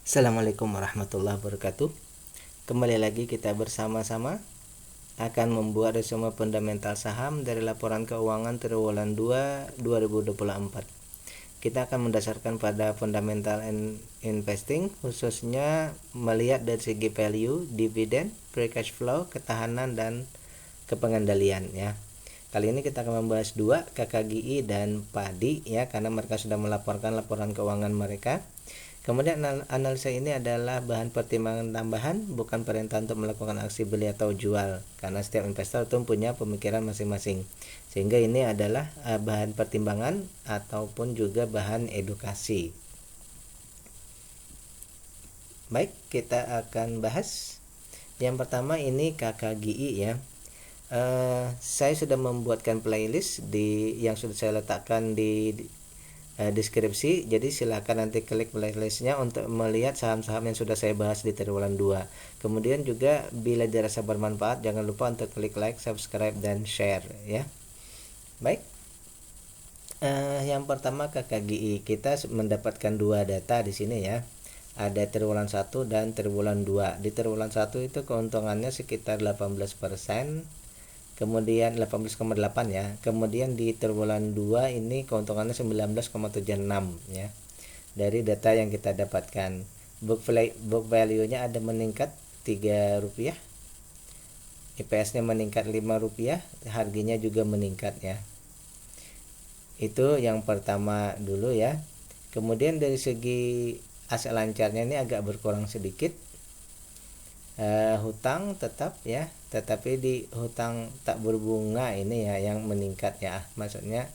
Assalamualaikum warahmatullahi wabarakatuh. Kembali lagi kita bersama-sama akan membuat resume fundamental saham dari laporan keuangan triwulan 2 2024. Kita akan mendasarkan pada fundamental investing, khususnya melihat dari segi value, dividen, free cash flow, ketahanan, dan kepengendalian ya. Kali ini kita akan membahas dua, KKGI dan PADI ya, karena mereka sudah melaporkan laporan keuangan mereka. Kemudian analisa ini adalah bahan pertimbangan tambahan, bukan perintah untuk melakukan aksi beli atau jual, karena setiap investor itu punya pemikiran masing-masing. Sehingga ini adalah bahan pertimbangan ataupun juga bahan edukasi. Baik, kita akan bahas. Yang pertama ini KKGI ya. Saya sudah membuatkan playlist yang sudah saya letakkan di deskripsi, jadi silakan nanti klik playlistnya untuk melihat saham-saham yang sudah saya bahas di triwulan 2. Kemudian juga bila dirasa bermanfaat, jangan lupa untuk klik like, subscribe, dan share ya. Baik, yang pertama KKGI, kita mendapatkan dua data di sini ya. Ada triwulan 1 dan triwulan 2. Di triwulan 1 itu keuntungannya sekitar 18%. Kemudian 18,8 ya. Kemudian di triwulan 2 ini keuntungannya 19,76 ya. Dari data yang kita dapatkan, book value-nya ada meningkat Rp3, EPS-nya meningkat Rp5, harganya juga meningkat ya. Itu yang pertama dulu ya. Kemudian dari segi aset lancarnya ini agak berkurang sedikit. Hutang tetap ya, tetapi di hutang tak berbunga ini ya yang meningkat ya. Maksudnya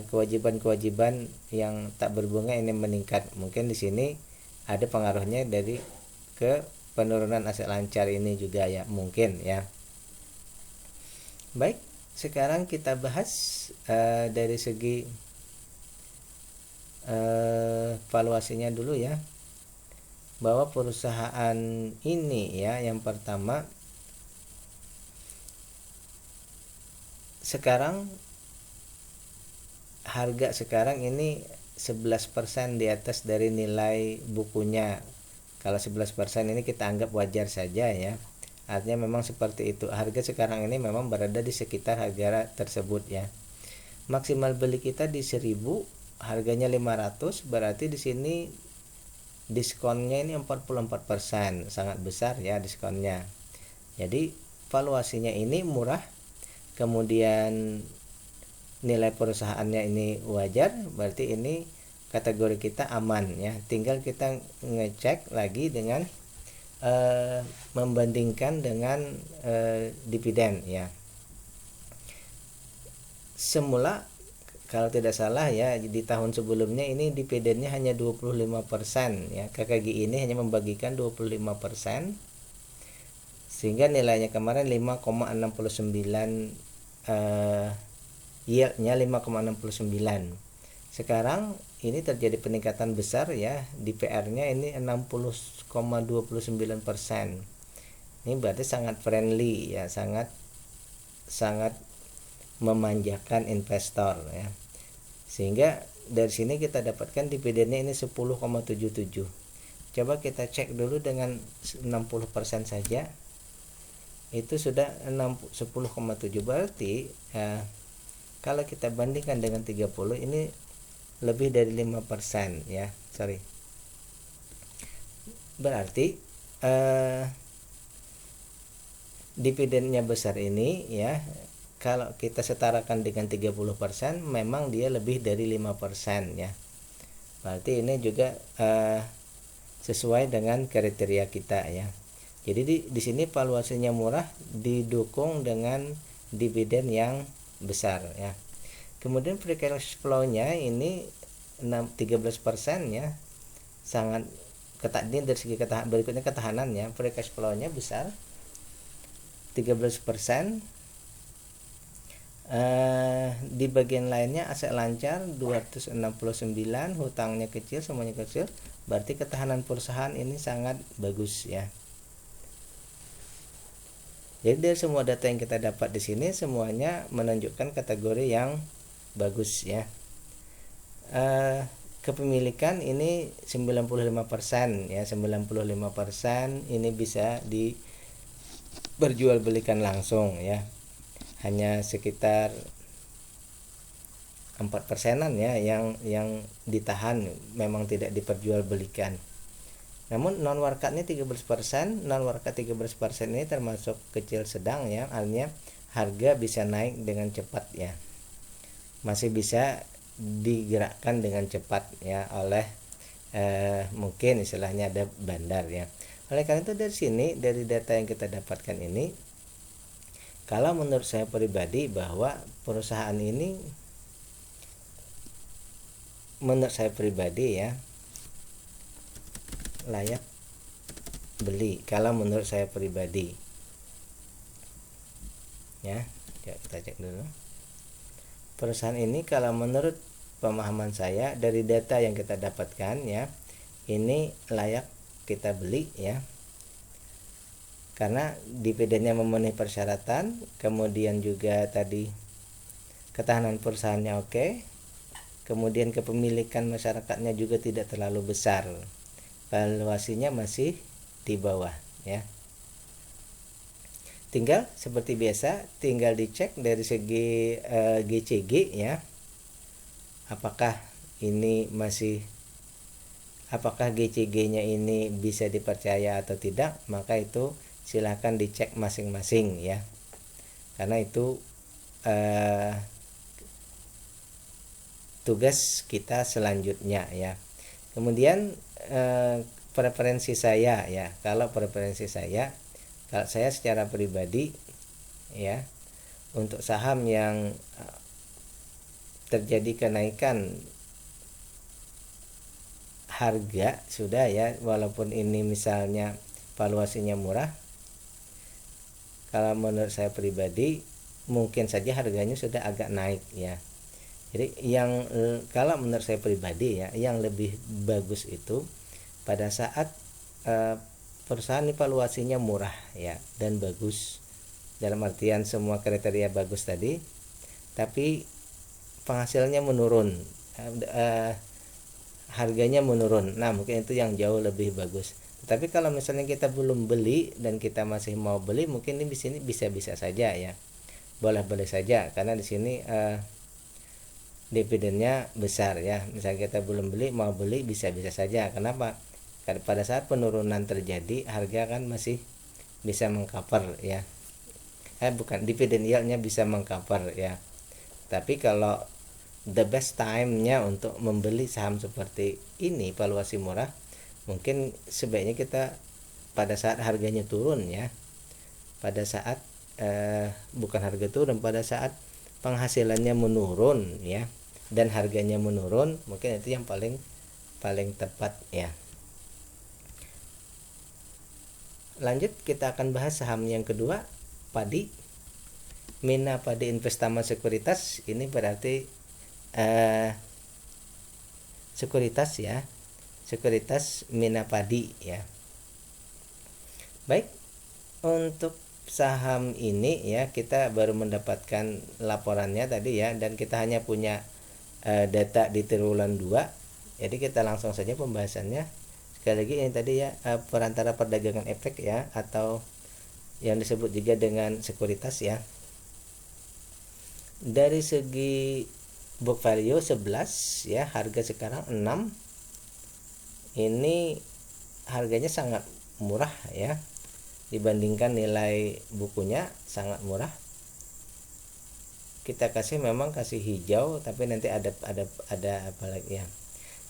kewajiban-kewajiban yang tak berbunga ini meningkat. Mungkin di sini ada pengaruhnya dari ke penurunan aset lancar ini juga ya, mungkin ya. Baik, sekarang kita bahas dari segi valuasinya dulu ya. Bahwa perusahaan ini ya, yang pertama sekarang harga sekarang ini 11% di atas dari nilai bukunya. Kalau 11% ini kita anggap wajar saja ya. Artinya memang seperti itu. Harga sekarang ini memang berada di sekitar harga tersebut ya. Maksimal beli kita di 1000, harganya 500, berarti di sini diskonnya ini 44%, sangat besar ya diskonnya. Jadi valuasinya ini murah, kemudian nilai perusahaannya ini wajar, berarti ini kategori kita aman ya. Tinggal kita ngecek lagi dengan membandingkan dengan dividen ya. Semula kalau tidak salah ya, di tahun sebelumnya ini dividennya hanya 25% ya. KKGI ini hanya membagikan 25%, sehingga nilainya kemarin 5,69, yieldnya 5,69. Sekarang ini terjadi peningkatan besar ya, di PR-nya ini 60,29%. Ini berarti sangat friendly ya, sangat memanjakan investor ya. Sehingga dari sini kita dapatkan dividennya ini 10,77. Coba kita cek dulu dengan 60% saja. Itu sudah 10,7, berarti kalau kita bandingkan dengan 30 ini lebih dari 5% ya. Berarti dividennya besar ini ya. Kalau kita setarakan dengan 30%, memang dia lebih dari 5% ya. Berarti ini juga sesuai dengan kriteria kita ya. Jadi di sini valuasinya murah didukung dengan dividen yang besar ya. Kemudian free cash flow-nya ini 13% ya. Sangat ketat. Ini dari segi berikutnya ketahanan ya. Free cash flow-nya besar 13%. Di bagian lainnya aset lancar 269, hutangnya kecil, semuanya kecil, berarti ketahanan perusahaan ini sangat bagus ya. Jadi dari semua data yang kita dapat di sini semuanya menunjukkan kategori yang bagus ya. kepemilikan ini 95% ya, 95% ini bisa diperjualbelikan langsung ya. Hanya sekitar 4%-an ya yang ditahan, memang tidak diperjualbelikan. Namun non warkatnya 13%, non warkat 13% ini termasuk kecil sedang ya, artinya harga bisa naik dengan cepat ya. Masih bisa digerakkan dengan cepat ya oleh mungkin istilahnya ada bandar ya. Oleh karena itu dari sini, dari data yang kita dapatkan ini, kalau menurut saya pribadi bahwa perusahaan ini, menurut saya pribadi ya, layak beli kalau menurut saya pribadi ya. Kita cek dulu perusahaan ini. Kalau menurut pemahaman saya dari data yang kita dapatkan ya, ini layak kita beli ya, karena dividennya memenuhi persyaratan, kemudian juga tadi ketahanan perusahaannya oke, kemudian kepemilikan masyarakatnya juga tidak terlalu besar, valuasinya masih di bawah ya. Tinggal seperti biasa, tinggal dicek dari segi GCG ya, apakah GCG-nya ini bisa dipercaya atau tidak. Maka itu silahkan dicek masing-masing ya, karena itu tugas kita selanjutnya ya. Kemudian preferensi saya ya, kalau saya secara pribadi ya, untuk saham yang terjadi kenaikan harga sudah ya, walaupun ini misalnya valuasinya murah, kalau menurut saya pribadi mungkin saja harganya sudah agak naik ya. Jadi yang kalau menurut saya pribadi ya, yang lebih bagus itu pada saat perusahaan ini valuasinya murah ya dan bagus, dalam artian semua kriteria bagus tadi, tapi penghasilannya menurun, harganya menurun. Nah, mungkin itu yang jauh lebih bagus. Tapi kalau misalnya kita belum beli dan kita masih mau beli, mungkin ini di sini bisa-bisa saja ya. Boleh-boleh saja, karena di sini dividennya besar ya. Misalnya kita belum beli, mau beli, bisa-bisa saja. Kenapa? Karena pada saat penurunan terjadi, harga kan masih bisa mengcover ya. Bukan, dividen yieldnya bisa mengcover ya. Tapi kalau the best time-nya untuk membeli saham seperti ini, valuasi murah, mungkin sebaiknya kita pada saat harganya turun ya. Pada saat bukan harga turun, pada saat penghasilannya menurun ya, dan harganya menurun, mungkin itu yang paling tepat ya. Lanjut, kita akan bahas saham yang kedua, padi. Mina Padi Investama Sekuritas. Ini berarti sekuritas ya, sekuritas Mina Padi ya. Baik, untuk saham ini ya, kita baru mendapatkan laporannya tadi ya, dan kita hanya punya data di triwulan 2. Jadi kita langsung saja pembahasannya. Sekali lagi ini tadi ya, perantara perdagangan efek ya, atau yang disebut juga dengan sekuritas ya. Dari segi book value 11 ya, harga sekarang 6. Ini harganya sangat murah ya, dibandingkan nilai bukunya sangat murah. Kita memang kasih hijau, tapi nanti ada apa lagi ya.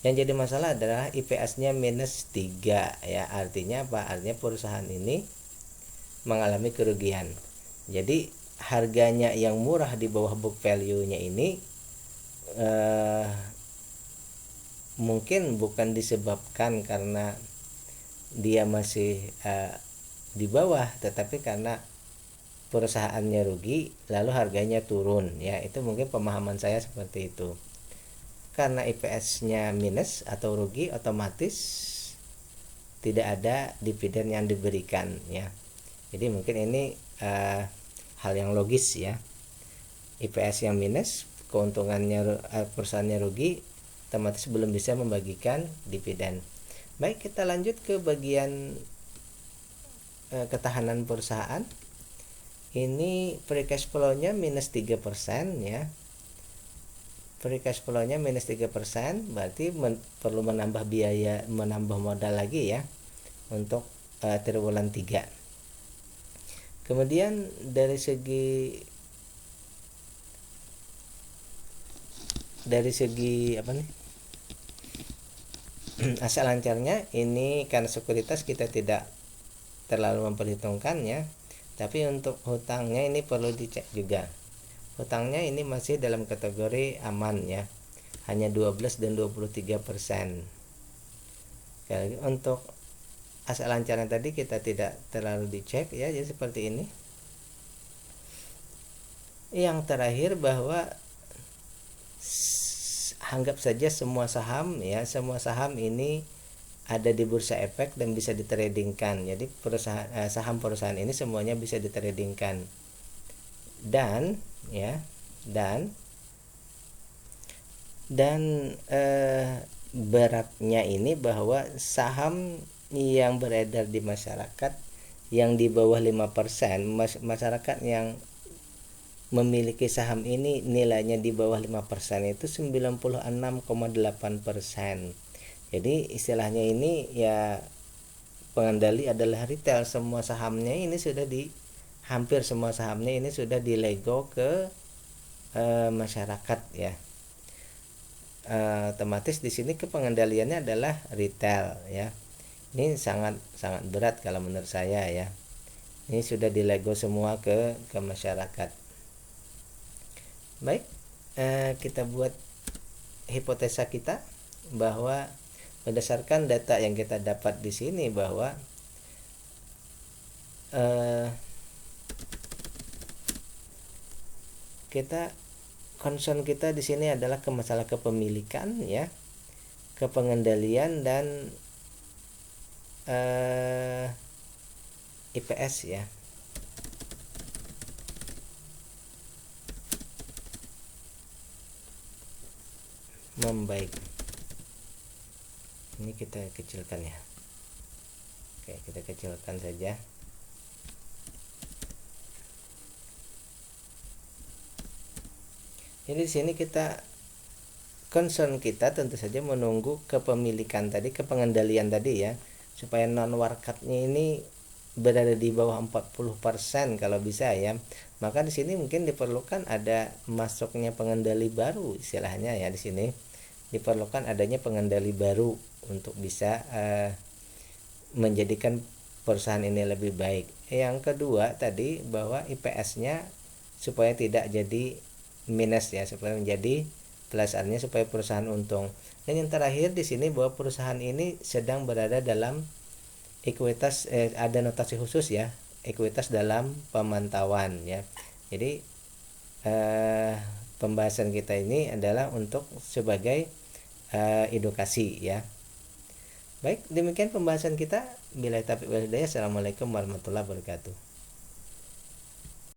Yang jadi masalah adalah IPS-nya -3 ya. Artinya apa? Artinya perusahaan ini mengalami kerugian. Jadi harganya yang murah di bawah book value-nya ini mungkin bukan disebabkan karena dia masih di bawah, tetapi karena perusahaannya rugi lalu harganya turun ya. Itu mungkin pemahaman saya seperti itu. Karena IPS-nya minus atau rugi, otomatis tidak ada dividen yang diberikan ya. Jadi mungkin ini hal yang logis ya. IPS yang minus, keuntungannya perusahaannya rugi, otomatis belum bisa membagikan dividen. Baik, kita lanjut ke bagian ketahanan perusahaan. Ini free cash flow-nya minus 3% ya. Free cash flow-nya minus 3%, berarti perlu menambah biaya, menambah modal lagi ya untuk triwulan 3. Kemudian dari segi apa nih? Asal lancarnya ini karena sekuritas kita tidak terlalu memperhitungkan ya. Tapi untuk hutangnya ini perlu dicek juga. Hutangnya ini masih dalam kategori aman ya. Hanya 12 dan 23%. Untuk asal lancarnya tadi kita tidak terlalu dicek ya, jadi seperti ini. Yang terakhir bahwa anggap saja semua saham ya, semua saham ini ada di bursa efek dan bisa ditradingkan. Jadi saham perusahaan ini semuanya bisa ditradingkan. Dan beratnya ini bahwa saham yang beredar di masyarakat yang di bawah 5%, masyarakat yang memiliki saham ini nilainya di bawah 5% itu 96,8%. Jadi istilahnya ini ya, pengendali adalah retail. Semua sahamnya ini sudah hampir semua sahamnya ini sudah dilego ke masyarakat ya. Otomatis di sini kepengendaliannya adalah retail ya. Ini sangat berat kalau menurut saya ya. Ini sudah dilego semua ke masyarakat. Baik, kita buat hipotesa kita bahwa berdasarkan data yang kita dapat di sini bahwa concern kita di sini adalah ke masalah kepemilikan ya, kepengendalian dan IPS ya. Membaik. Ini kita kecilkan ya. Oke, kita kecilkan saja. Jadi di sini concern kita tentu saja menunggu kepemilikan tadi, kepengendalian tadi ya, supaya non warkatnya ini berada di bawah 40% kalau bisa ya. Maka di sini mungkin diperlukan ada masuknya pengendali baru istilahnya ya. Di sini diperlukan adanya pengendali baru untuk bisa menjadikan perusahaan ini lebih baik. Yang kedua tadi bahwa IPS-nya supaya tidak jadi minus ya, supaya menjadi plus, artinya supaya perusahaan untung. Dan yang terakhir di sini bahwa perusahaan ini sedang berada dalam ekuitas, ada notasi khusus ya, ekuitas dalam pemantauan ya. Jadi pembahasan kita ini adalah untuk sebagai edukasi ya. Baik, demikian pembahasan kita. Billahi taufiq wal hidayah. Assalamualaikum warahmatullahi wabarakatuh.